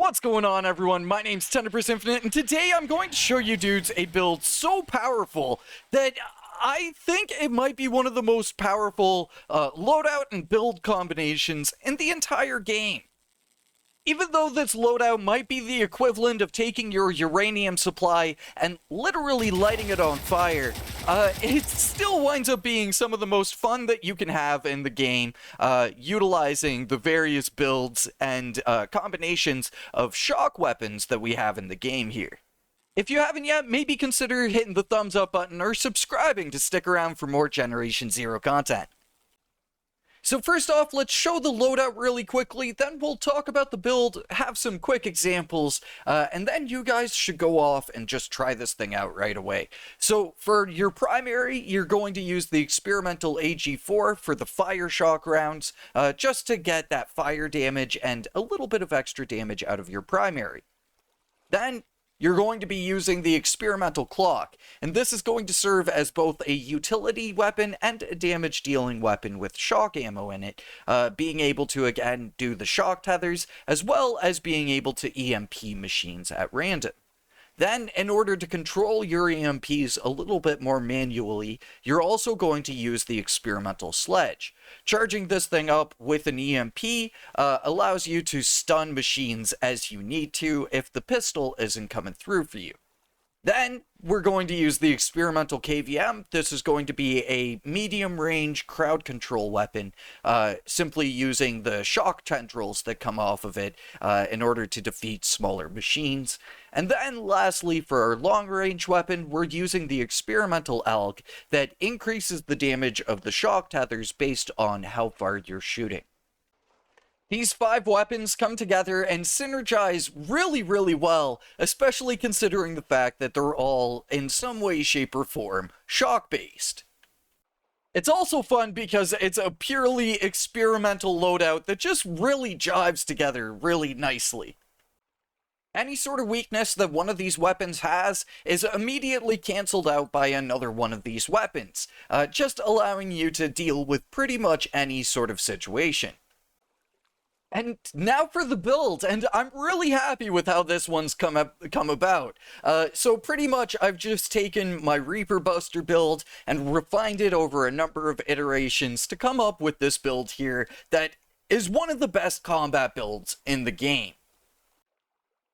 What's going on, everyone? My name's Tenebris and today I'm going to show you dudes a build so powerful that I think it might be one of the most powerful loadout and build combinations in the entire game. Even though this loadout might be the equivalent of taking your uranium supply and literally lighting it on fire, it still winds up being some of the most fun that you can have in the game, utilizing the various builds and combinations of shock weapons that we have in the game here. If you haven't yet, maybe consider hitting the thumbs up button or subscribing to stick around for more Generation Zero content. So first off, let's show the loadout really quickly, then we'll talk about the build, have some quick examples, and then you guys should go off and just try this thing out right away. So for your primary, you're going to use the experimental AG4 for the fire shock rounds, just to get that fire damage and a little bit of extra damage out of your primary. Then you're going to be using the experimental clock, and this is going to serve as both a utility weapon and a damage dealing weapon with shock ammo in it, being able to again do the shock tethers as well as being able to EMP machines at random. Then, in order to control your EMPs a little bit more manually, you're also going to use the experimental sledge. Charging this thing up with an EMP allows you to stun machines as you need to if the pistol isn't coming through for you. Then, we're going to use the experimental KVM. This is going to be a medium-range crowd control weapon, simply using the shock tendrils that come off of it in order to defeat smaller machines. And then, lastly, for our long-range weapon, we're using the experimental ALG that increases the damage of the shock tethers based on how far you're shooting. These 5 weapons come together and synergize really well, especially considering the fact that they're all, in some way, shape, or form, shock-based. It's also fun because it's a purely experimental loadout that just really jives together really nicely. Any sort of weakness that one of these weapons has is immediately cancelled out by another one of these weapons, just allowing you to deal with pretty much any sort of situation. And now for the build, and I'm really happy with how this one's come about. So pretty much I've just taken my Reaper Buster build and refined it over a number of iterations to come up with this build here that is one of the best combat builds in the game.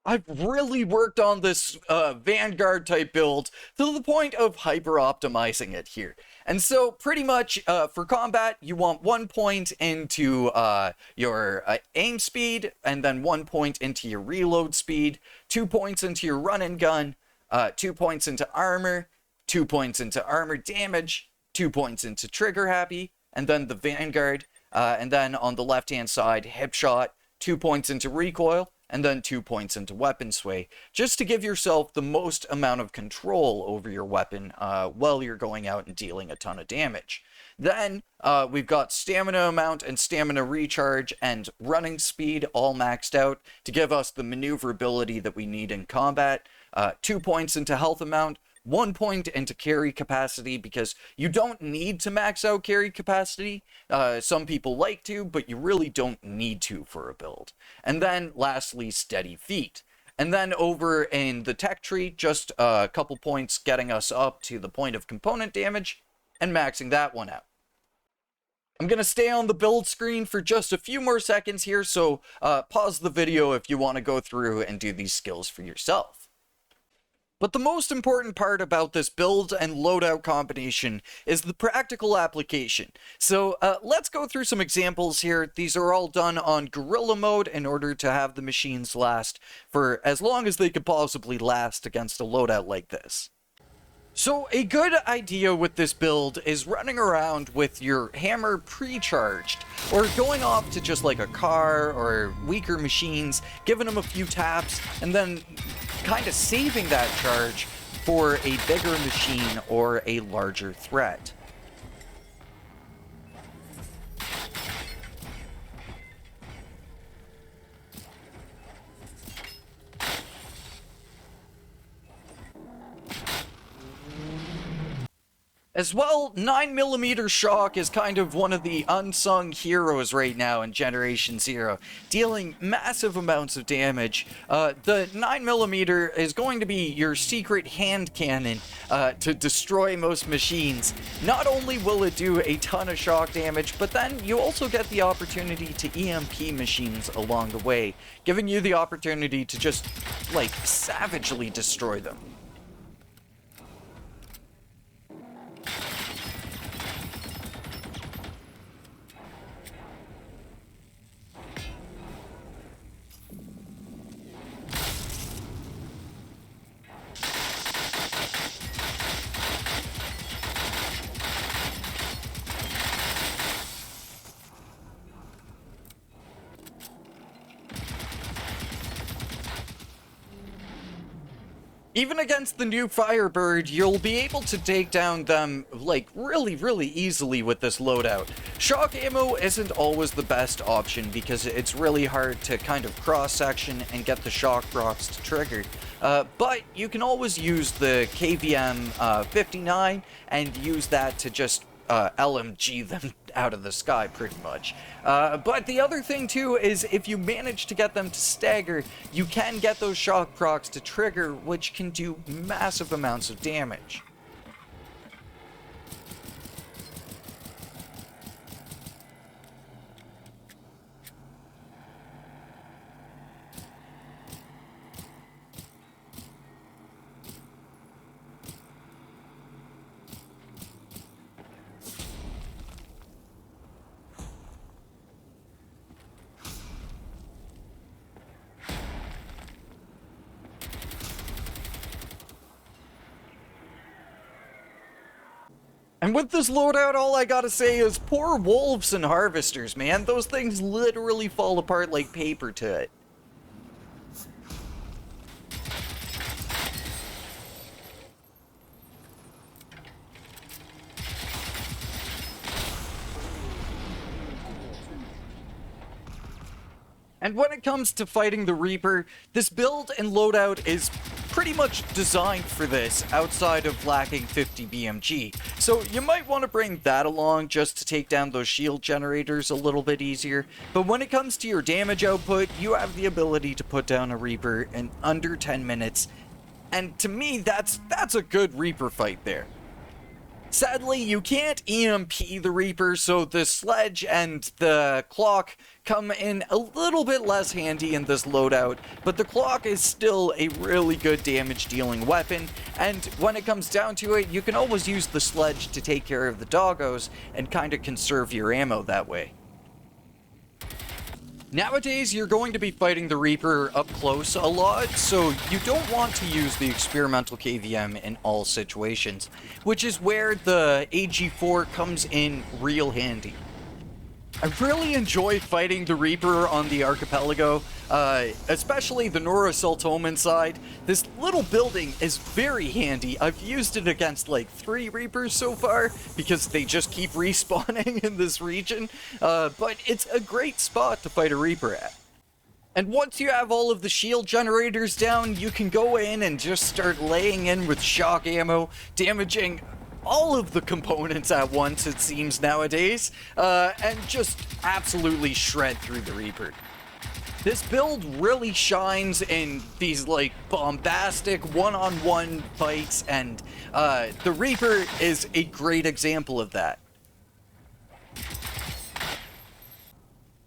I've really worked on this Vanguard type build to the point of hyper-optimizing it here. And so pretty much for combat, you want 1 point into your aim speed, and then 1 point into your reload speed, 2 points into your run and gun, 2 points into armor, 2 points into armor damage, 2 points into trigger happy, and then the Vanguard, and then on the left-hand side, hip shot, 2 points into recoil, and then 2 points into weapon sway, just to give yourself the most amount of control over your weapon while you're going out and dealing a ton of damage. Then we've got stamina amount and stamina recharge and running speed all maxed out to give us the maneuverability that we need in combat. 2 points into health amount, 1 point into carry capacity, because you don't need to max out carry capacity. Some people like to, but you really don't need to for a build. And then lastly, steady feet. And then over in the tech tree, just a couple points getting us up to the point of component damage and maxing that one out. I'm going to stay on the build screen for just a few more seconds here, so pause the video if you want to go through and do these skills for yourself. But the most important part about this build and loadout combination is the practical application. So let's go through some examples here. These are all done on guerrilla mode in order to have the machines last for as long as they could possibly last against a loadout like this. So a good idea with this build is running around with your hammer pre-charged, or going off to just like a car or weaker machines, giving them a few taps, and then kind of saving that charge for a bigger machine or a larger threat. As well, 9mm shock is kind of one of the unsung heroes right now in Generation Zero, dealing massive amounts of damage. The 9mm is going to be your secret hand cannon to destroy most machines. Not only will it do a ton of shock damage, but then you also get the opportunity to EMP machines along the way, giving you the opportunity to just, like, savagely destroy them. Even against the new Firebird, you'll be able to take down them, like, really easily with this loadout. Shock ammo isn't always the best option because it's really hard to kind of cross-section and get the shock procs to trigger. But you can always use the KVM 59 and use that to just LMG them out of the sky, pretty much. But the other thing, too, is if you manage to get them to stagger, you can get those shock procs to trigger, which can do massive amounts of damage. And with this loadout, all I gotta say is poor wolves and harvesters, man. Those things literally fall apart like paper to it. And when it comes to fighting the Reaper, this build and loadout is pretty much designed for this outside of lacking 50 BMG. So you might want to bring that along just to take down those shield generators a little bit easier. But when it comes to your damage output, you have the ability to put down a Reaper in under 10 minutes. And to me, that's a good Reaper fight there. Sadly, you can't EMP the Reaper, so the sledge and the clock come in a little bit less handy in this loadout, but the clock is still a really good damage-dealing weapon, and when it comes down to it, you can always use the sledge to take care of the doggos and kind of conserve your ammo that way. Nowadays, you're going to be fighting the Reaper up close a lot, so you don't want to use the experimental KVM in all situations, which is where the AG4 comes in real handy. I really enjoy fighting the Reaper on the archipelago, especially the Nora Saltoman side. This little building is very handy. I've used it against like 3 Reapers so far, because they just keep respawning in this region, but it's a great spot to fight a Reaper at. And once you have all of the shield generators down, you can go in and just start laying in with shock ammo, damaging all of the components at once, it seems nowadays, and just absolutely shred through the Reaper. This build really shines in these, like, bombastic one-on-one fights, and the Reaper is a great example of that.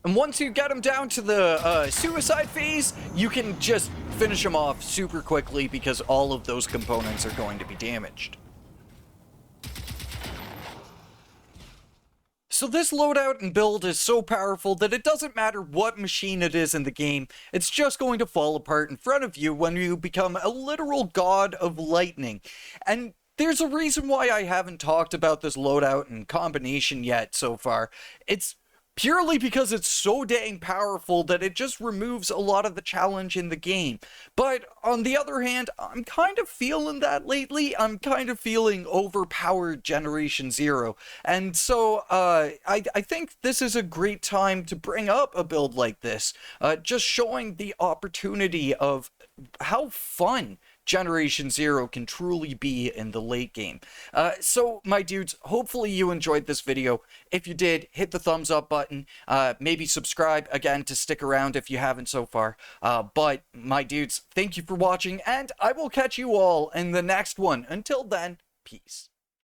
And once you get him down to the suicide phase, you can just finish him off super quickly because all of those components are going to be damaged. So this loadout and build is so powerful that it doesn't matter what machine it is in the game, it's just going to fall apart in front of you when you become a literal god of lightning. And there's a reason why I haven't talked about this loadout and combination yet so far. It's purely because it's so dang powerful that it just removes a lot of the challenge in the game. But on the other hand, I'm kind of feeling that lately. I'm kind of feeling overpowered Generation Zero. And so I think this is a great time to bring up a build like this, just showing the opportunity of how fun Generation Zero can truly be in the late game. So, my dudes, hopefully you enjoyed this video. If you did, hit the thumbs up button. Maybe subscribe again to stick around if you haven't so far. But, my dudes, thank you for watching, and I will catch you all in the next one. Until then, peace.